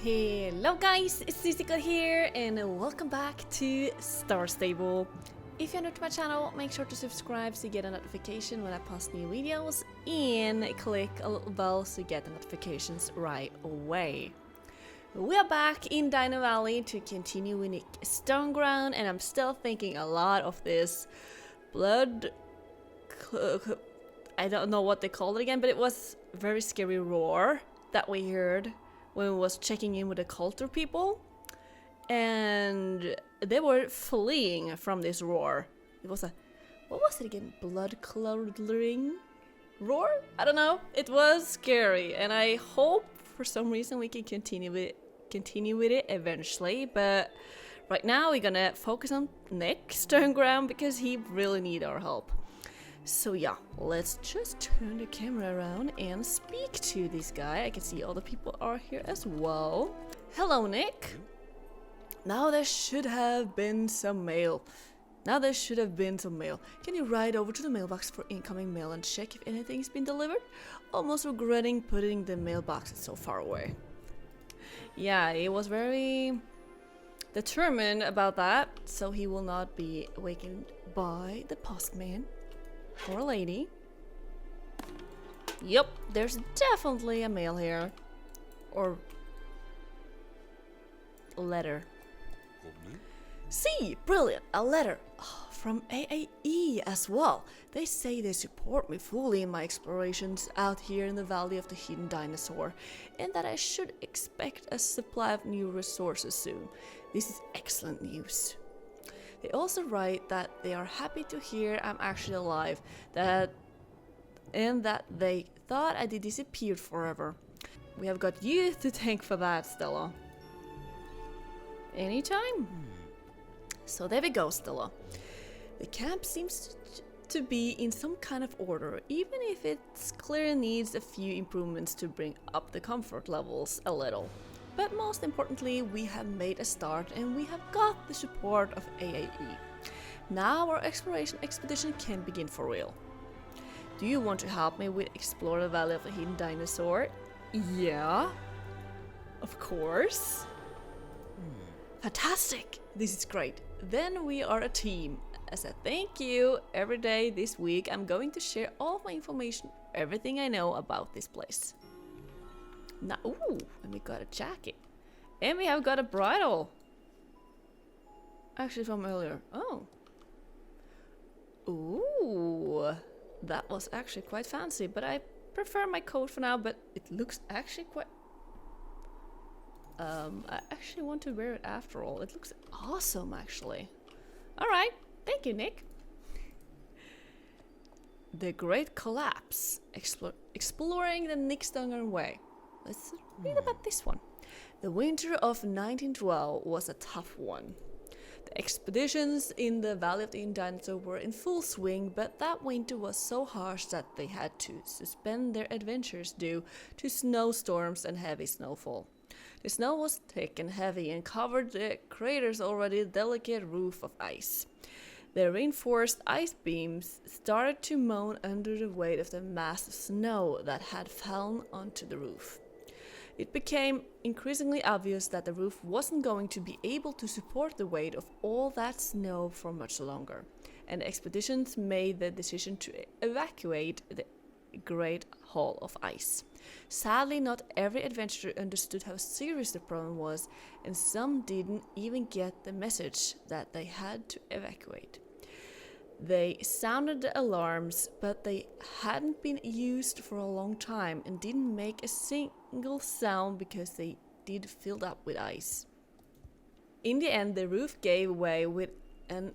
Hello guys, it's Susie here and welcome back to Star Stable. If you're new to my channel, make sure to subscribe so you get a notification when I post new videos and click a little bell so you get the notifications right away. We are back in Dino Valley to continue with Stone Ground, and I'm still thinking a lot of this blood... I don't know what they called it again, but it was a very scary roar that we heard when we was checking in with the culture people, and they were fleeing from this roar. It was a, what was it again? Blood-curdling roar? I don't know. It was scary, and I hope for some reason we can continue with it eventually. But right now we're gonna focus on Nick Stoneground because he really needs our help. So yeah, let's just turn the camera around and speak to this guy. I can see all the people are here as well. Hello, Nick. Now there should have been some mail. Can you ride over to the mailbox for incoming mail and check if anything's been delivered? Almost regretting putting the mailboxes so far away. Yeah, he was very determined about that, so he will not be awakened by the postman. Or lady. Yep, there's definitely a mail here. Or a letter. See, brilliant, a letter. Oh, from AAE as well. They say they support me fully in my explorations out here in the Valley of the Hidden Dinosaur, and that I should expect a supply of new resources soon. This is excellent news. They also write that they are happy to hear I'm actually alive, and that they thought I did disappeared forever. We have got you to thank for that, Stella. Anytime. So there we go, Stella. The camp seems to be in some kind of order, even if it clearly needs a few improvements to bring up the comfort levels a little. But most importantly, we have made a start and we have got the support of AAE. Now our exploration expedition can begin for real. Do you want to help me with explore the Valley of the Hidden Dinosaur? Yeah, of course. Fantastic! This is great. Then we are a team. As a thank you, every day this week I'm going to share all of my information, everything I know about this place. Now, ooh, and we got a jacket. And we have got a bridle. Actually from earlier. Oh. Ooh. That was actually quite fancy, but I prefer my coat for now, but it looks actually quite... I actually want to wear it after all. It looks awesome, actually. Alright, thank you, Nick. The Great Collapse. Exploring the Nick Stoneground Way. Let's read about this one. The winter of 1912 was a tough one. The expeditions in the Valley of the Hidden Dinosaur were in full swing, but that winter was so harsh that they had to suspend their adventures due to snowstorms and heavy snowfall. The snow was thick and heavy and covered the crater's already delicate roof of ice. The reinforced ice beams started to moan under the weight of the mass of snow that had fallen onto the roof. It became increasingly obvious that the roof wasn't going to be able to support the weight of all that snow for much longer, and expeditions made the decision to evacuate the Great Hall of Ice. Sadly, not every adventurer understood how serious the problem was, and some didn't even get the message that they had to evacuate. They sounded the alarms, but they hadn't been used for a long time and didn't make a single sound because they did filled up with ice. In the end, the roof gave way with an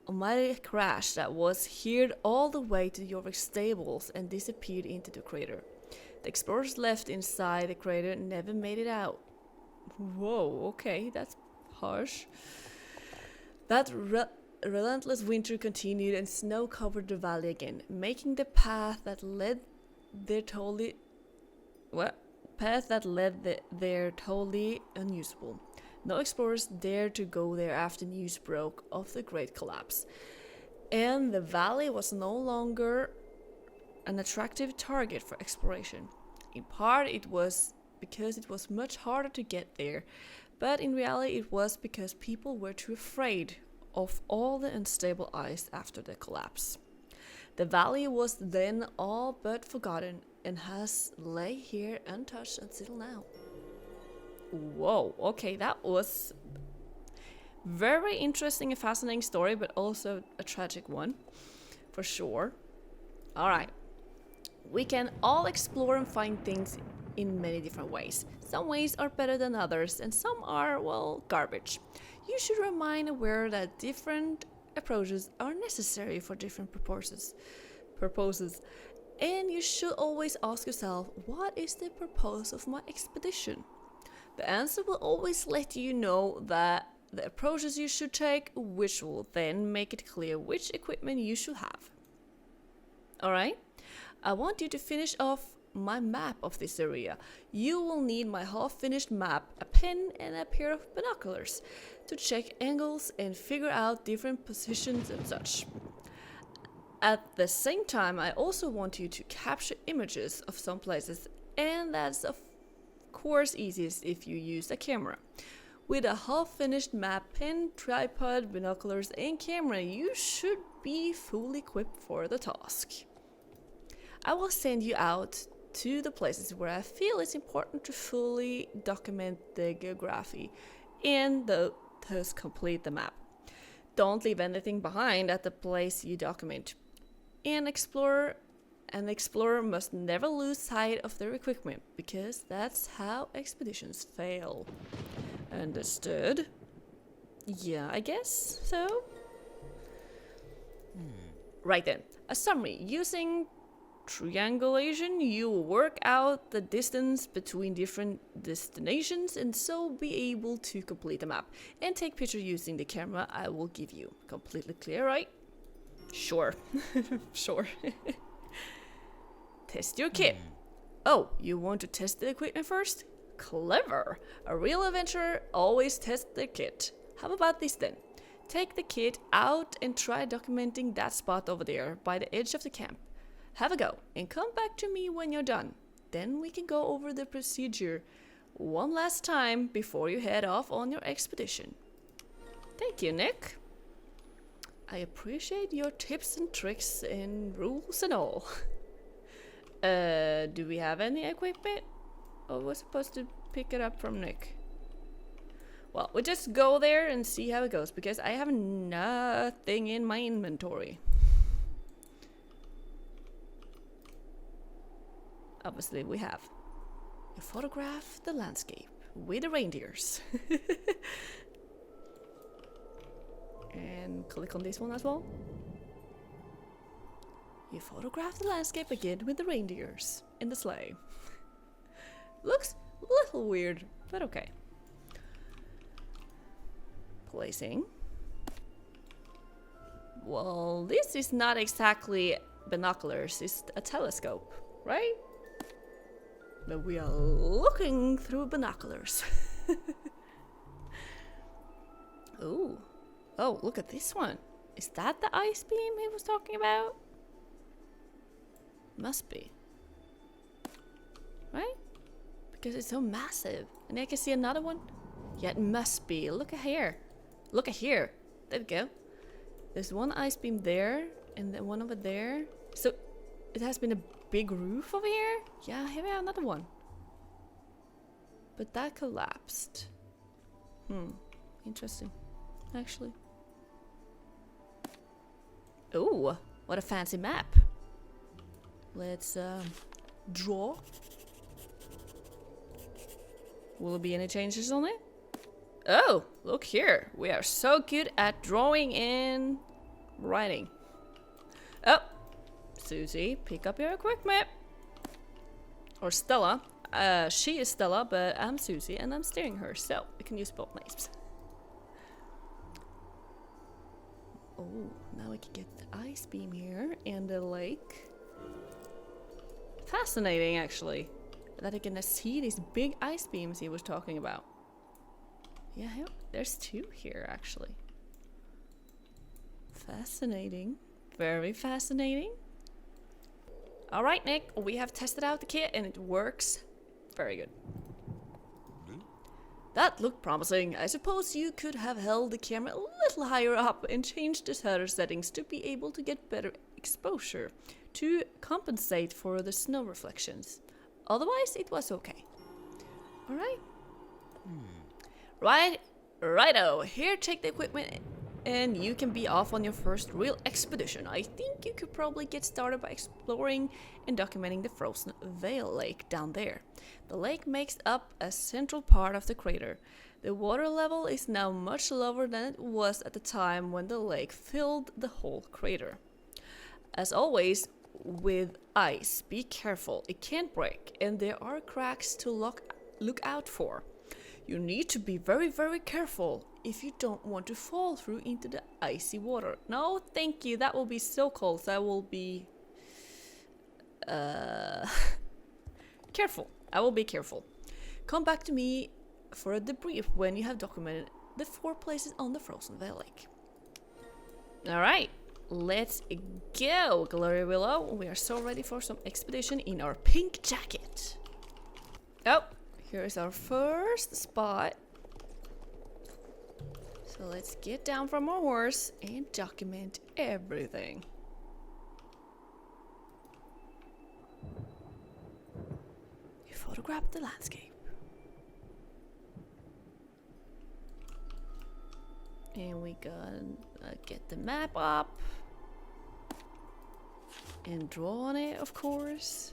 almighty crash that was heard all the way to Jorvik's stables and disappeared into the crater. The explorers left inside the crater never made it out. Whoa, okay, that's harsh. That relentless winter continued and snow covered the valley again, making the path that led there totally unusable. No explorers dared to go there after news broke of the Great Collapse, and the valley was no longer an attractive target for exploration. In part, it was because it was much harder to get there. But in reality, it was because people were too afraid of all the unstable ice after the collapse. The valley was then all but forgotten and has lay here untouched until now. Whoa, okay, that was very interesting and fascinating story, but also a tragic one, for sure. Alright, we can all explore and find things in many different ways. Some ways are better than others, and some are, well, garbage. You should remain aware that different approaches are necessary for different purposes. And you should always ask yourself, what is the purpose of my expedition? The answer will always let you know that the approaches you should take, which will then make it clear which equipment you should have. Alright? I want you to finish off my map of this area. You will need my half-finished map, a pen and a pair of binoculars to check angles and figure out different positions and such. At the same time, I also want you to capture images of some places, and that's of course easiest if you use a camera. With a half-finished map, pen, tripod, binoculars and camera, you should be fully equipped for the task. I will send you out to the places where I feel it's important to fully document the geography and thus complete the map. Don't leave anything behind at the place you document. An explorer must never lose sight of their equipment, because that's how expeditions fail. Understood? Yeah, I guess so. Right then, a summary. Using triangulation, you will work out the distance between different destinations and so be able to complete the map and take pictures using the camera I will give you. Completely clear, right? Sure. Sure. Test your kit. Oh, you want to test the equipment first? Clever. A real adventurer always tests their kit. How about this then? Take the kit out and try documenting that spot over there by the edge of the camp. Have a go and come back to me when you're done. Then we can go over the procedure one last time before you head off on your expedition. Thank you, Nick. I appreciate your tips and tricks and rules and all. Do we have any equipment? Or we're supposed to pick it up from Nick? Well, we just go there and see how it goes, because I have nothing in my inventory. Obviously we have. You photograph the landscape with the reindeers. And click on this one as well. You photograph the landscape again with the reindeers in the sleigh. Looks a little weird, but okay. Placing. Well, this is not exactly binoculars, it's a telescope, right? But we are looking through binoculars. Ooh. Oh, look at this one. Is that the ice beam he was talking about? Must be. Right? Because it's so massive. And I can see another one. Yeah, it must be. Look at here. Look at here. There we go. There's one ice beam there, and then one over there. So it has been a big roof over here? Yeah, here we have another one. But that collapsed. Interesting. Actually. Oh, what a fancy map. Let's draw. Will there be any changes on it? Oh, look here. We are so good at drawing and writing. Oh, Susie, pick up your equipment. Or Stella. She is Stella, but I'm Susie and I'm steering her, so we can use both names. Oh, now we can get the ice beam here and the lake. Fascinating, actually, that I can see these big ice beams he was talking about. Yeah, there's two here, actually. Fascinating. Very fascinating. Alright, Nick, we have tested out the kit and it works very good. That looked promising. I suppose you could have held the camera a little higher up and changed the shutter settings to be able to get better exposure to compensate for the snow reflections. Otherwise, it was okay. Alright. Righto. Here, take the equipment and you can be off on your first real expedition. I think you could probably get started by exploring and documenting the frozen Veil Lake down there. The lake makes up a central part of the crater. The water level is now much lower than it was at the time when the lake filled the whole crater. As always, with ice, be careful, it can break, and there are cracks to look out for. You need to be very, very careful if you don't want to fall through into the icy water. No, thank you, that will be so cold, so I will be careful. I will be careful. Come back to me for a debrief when you have documented the 4 places on the frozen Veil Lake. Alright, let's go, Glory Willow. We are so ready for some expedition in our pink jacket. Oh, here's our first spot. So let's get down from our horse and document everything. Photograph the landscape. And we gonna get the map up and draw on it, of course.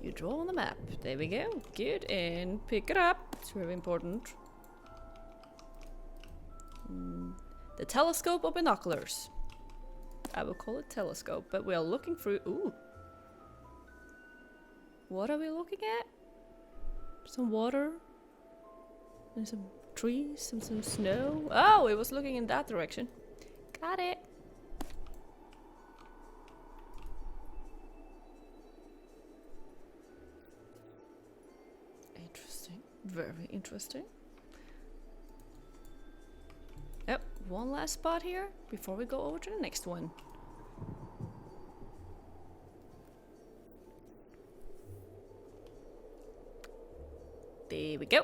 You draw on the map. There we go. Good. And pick it up. It's very important. The telescope or binoculars. I will call it telescope, but we are looking through. Ooh. What are we looking at? Some water and some trees and some snow. Oh, it was looking in that direction. Got it. Interesting. Very interesting. Yep, one last spot here before we go over to the next one. There we go.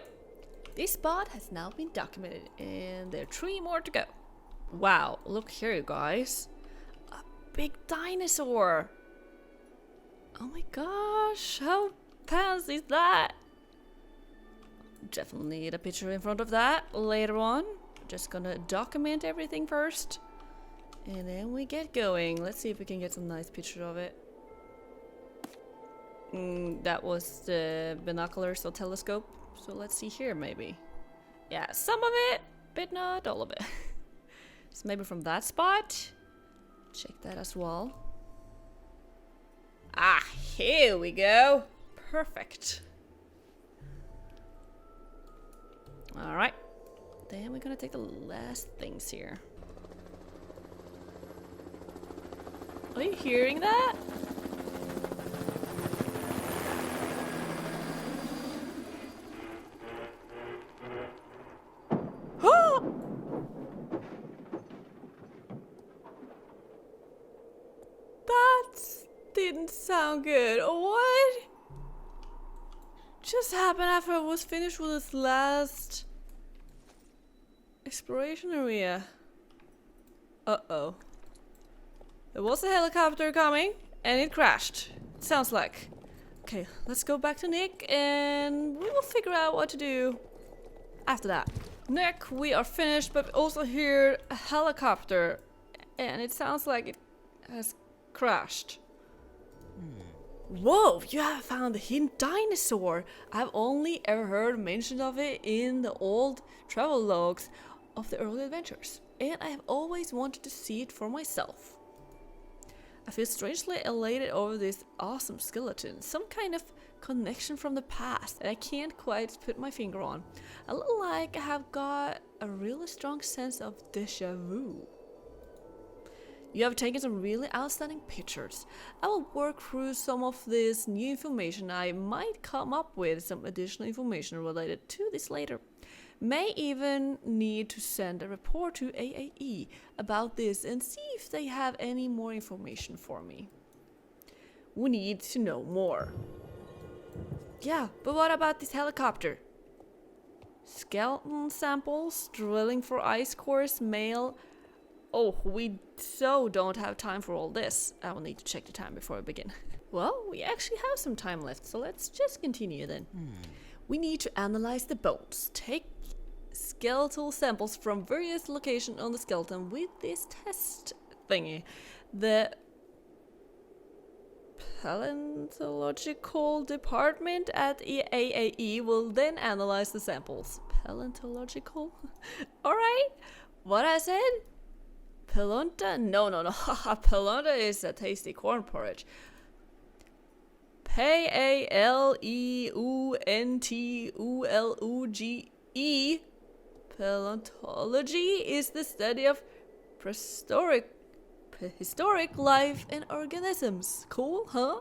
This spot has now been documented and there are 3 more to go. Wow, look here you guys. A big dinosaur. Oh my gosh, how fancy is that? Definitely need a picture in front of that later on. Just gonna document everything first and then we get going. Let's see if we can get some nice picture of it. That was the binoculars or telescope, so let's see here maybe. Yeah, some of it, but not all of it. So maybe from that spot. Check that as well. Ah, here we go. Perfect. Alright. Then we're gonna take the last things here. Are you hearing that? That didn't sound good. What just happened after I was finished with this last exploration area? Uh-oh. There was a helicopter coming and it crashed. It sounds like. Okay, let's go back to Nick and we will figure out what to do after that. Nick, we are finished, but we also hear a helicopter and it sounds like it has crashed. Whoa, you have found the Hidden Dinosaur. I've only ever heard mention of it in the old travel logs of the early adventures, and I have always wanted to see it for myself. I feel strangely elated over this awesome skeleton, some kind of connection from the past that I can't quite put my finger on. A little like I have got a really strong sense of déjà vu. You have taken some really outstanding pictures. I will work through some of this new information. I might come up with some additional information related to this later. May even need to send a report to AAE about this and see if they have any more information for me. We need to know more. Yeah, but what about this helicopter? Skeleton samples, drilling for ice cores, mail. Oh, we so don't have time for all this. I will need to check the time before I begin. Well, we actually have some time left, so let's just continue then. We need to analyze the bones. Take skeletal samples from various locations on the skeleton with this test thingy. The paleontological department at AAE will then analyze the samples. Paleontological? Alright, what I said? Pelunta? No. Haha, pelunta is a tasty corn porridge. Paleontology. Paleontology is the study of prehistoric life and organisms. Cool, huh?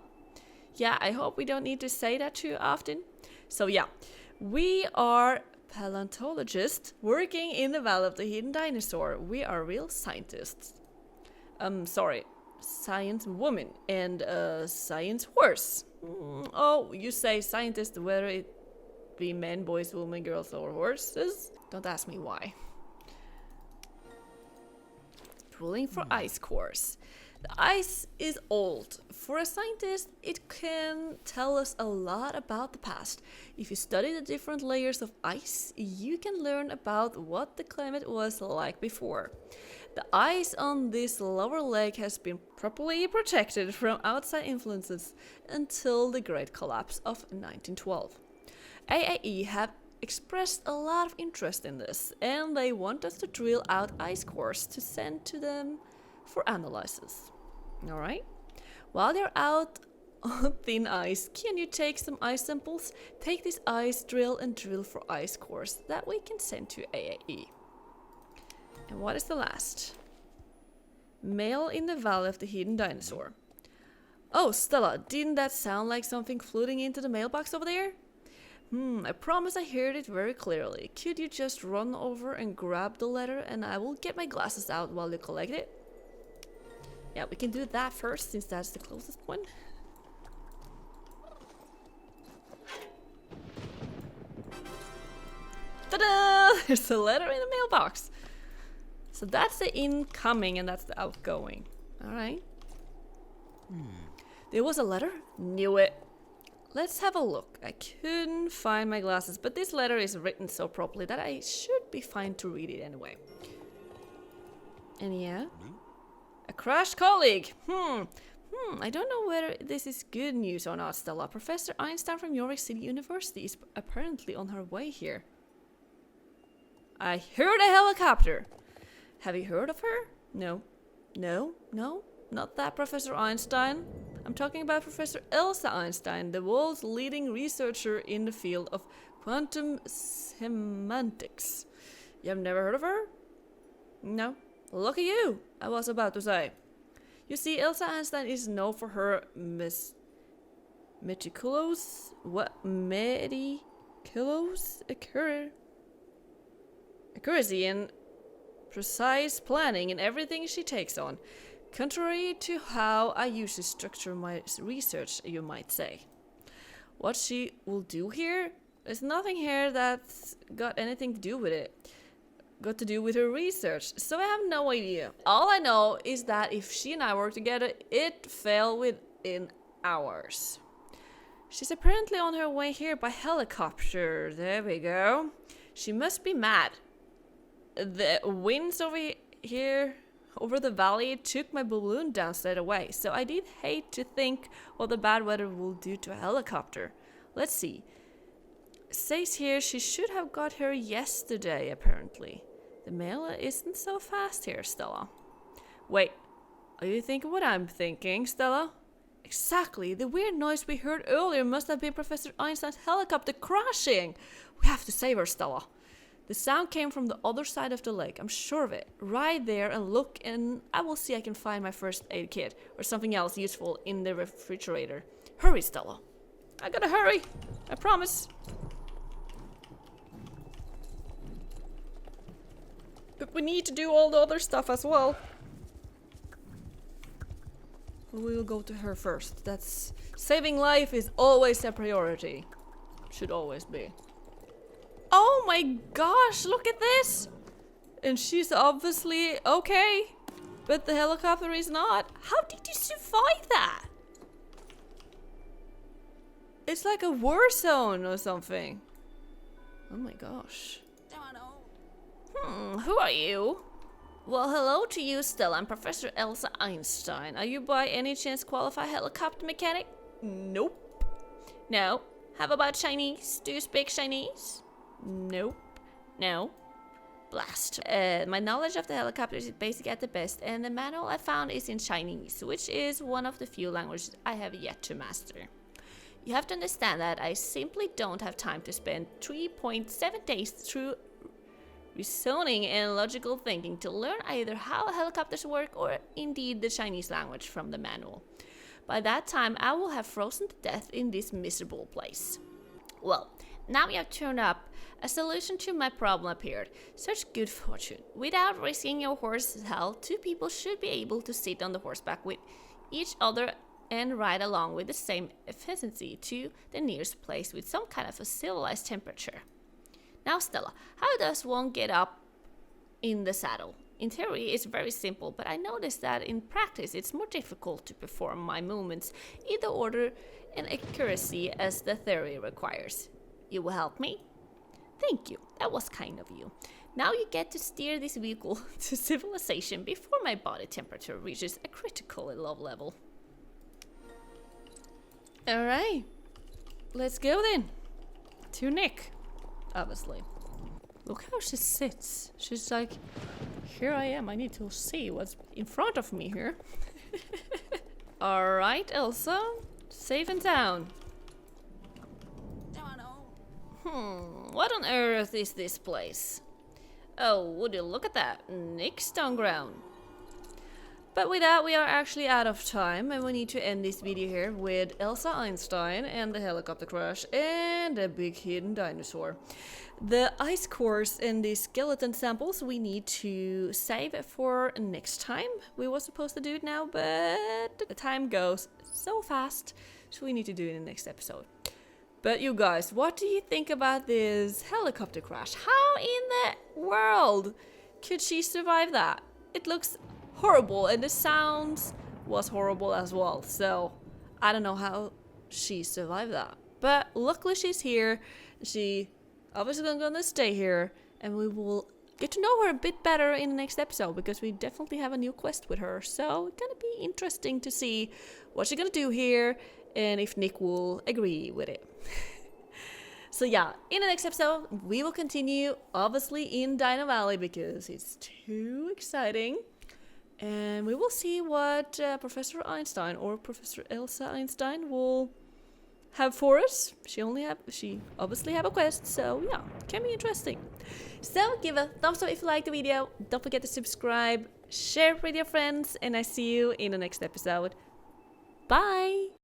Yeah, I hope we don't need to say that too often. So yeah, we are paleontologists working in the Valley of the Hidden Dinosaur. We are real scientists. Science woman and science horse. Oh, you say scientists whether it be men, boys, women, girls, or horses? Don't ask me why. Drilling for ice cores. The ice is old. For a scientist, it can tell us a lot about the past. If you study the different layers of ice, you can learn about what the climate was like before. The ice on this lower lake has been properly protected from outside influences until the Great Collapse of 1912. AAE have expressed a lot of interest in this, and they want us to drill out ice cores to send to them for analysis. Alright? While they're out on thin ice, can you take some ice samples? Take this ice drill and drill for ice cores that we can send to AAE. And what is the last? Mail in the Valley of the Hidden Dinosaur. Oh, Stella, didn't that sound like something floating into the mailbox over there? I promise I heard it very clearly. Could you just run over and grab the letter and I will get my glasses out while you collect it? Yeah, we can do that first since that's the closest one. Ta-da! There's a letter in the mailbox. So that's the incoming and that's the outgoing. Alright. There was a letter? Knew it. Let's have a look. I couldn't find my glasses, but this letter is written so properly that I should be fine to read it anyway. And yeah? A crashed colleague. I don't know whether this is good news or not, Stella. Professor Einstein from Jorvik City University is apparently on her way here. I heard a helicopter. Have you heard of her? No, not that Professor Einstein. I'm talking about Professor Elsa Einstein, the world's leading researcher in the field of quantum semantics. You have never heard of her? No. Look at you, I was about to say. You see, Elsa Einstein is known for her meticulous accuracy and precise planning in everything she takes on. Contrary to how I usually structure my research, you might say. What she will do here? There's nothing here that's got anything to do with it. Got to do with her research, so I have no idea. All I know is that if she and I work together, it fell within hours. She's apparently on her way here by helicopter. There we go. She must be mad. The winds over the valley took my balloon down straight away, so I did hate to think what the bad weather will do to a helicopter. Let's see. It says here she should have got here yesterday, apparently. The mail isn't so fast here, Stella. Wait, are you thinking what I'm thinking, Stella? Exactly, the weird noise we heard earlier must have been Professor Einstein's helicopter crashing. We have to save her, Stella. The sound came from the other side of the lake, I'm sure of it. Right there and look, and I will see I can find my first aid kit or something else useful in the refrigerator. Hurry, Stella. I gotta hurry, I promise. But we need to do all the other stuff as well. We will go to her first. Saving life is always a priority. Should always be. Oh my gosh, look at this! And she's obviously okay, but the helicopter is not. How did you survive that? It's like a war zone or something. Oh my gosh. Who are you? Well, hello to you, Stella. I'm Professor Elsa Einstein. Are you by any chance qualified helicopter mechanic? Nope. No. How about Chinese? Do you speak Chinese? Nope. No. Blast. My knowledge of the helicopters is basic at the best, and the manual I found is in Chinese, which is one of the few languages I have yet to master. You have to understand that I simply don't have time to spend 3.7 days through reasoning and logical thinking to learn either how helicopters work or indeed the Chinese language from the manual. By that time, I will have frozen to death in this miserable place. Well, now we have turned up. A solution to my problem appeared. Such good fortune. Without risking your horse's health, two people should be able to sit on the horseback with each other and ride along with the same efficiency to the nearest place with some kind of a civilized temperature. Now, Stella, how does one get up in the saddle? In theory, it's very simple, but I noticed that in practice it's more difficult to perform my movements in the order and accuracy as the theory requires. You will help me? Thank you, that was kind of you. Now you get to steer this vehicle to civilization before my body temperature reaches a critically low level. Alright, let's go then. To Nick, obviously. Look how she sits. She's like, here I am, I need to see what's in front of me here. Alright, Elsa, safe and sound. What on earth is this place? Oh, would you look at that? Nick's stone ground. But with that, we are actually out of time, and we need to end this video here with Elsa Einstein and the helicopter crash and the big hidden dinosaur. The ice cores and the skeleton samples we need to save for next time. We were supposed to do it now, but the time goes so fast, so we need to do it in the next episode. But you guys, what do you think about this helicopter crash? How in the world could she survive that? It looks horrible, and the sounds was horrible as well. So I don't know how she survived that. But luckily she's here. She obviously gonna stay here, and we will get to know her a bit better in the next episode because we definitely have a new quest with her. So it's gonna be interesting to see what she's gonna do here and if Nick will agree with it. So yeah, in the next episode we will continue obviously in Dino Valley because it's too exciting. And we will see what Professor Einstein or Professor Elsa Einstein will have for us. She obviously have a quest, so yeah, can be interesting. So give a thumbs up if you liked the video. Don't forget to subscribe, share with your friends, and I see you in the next episode. Bye!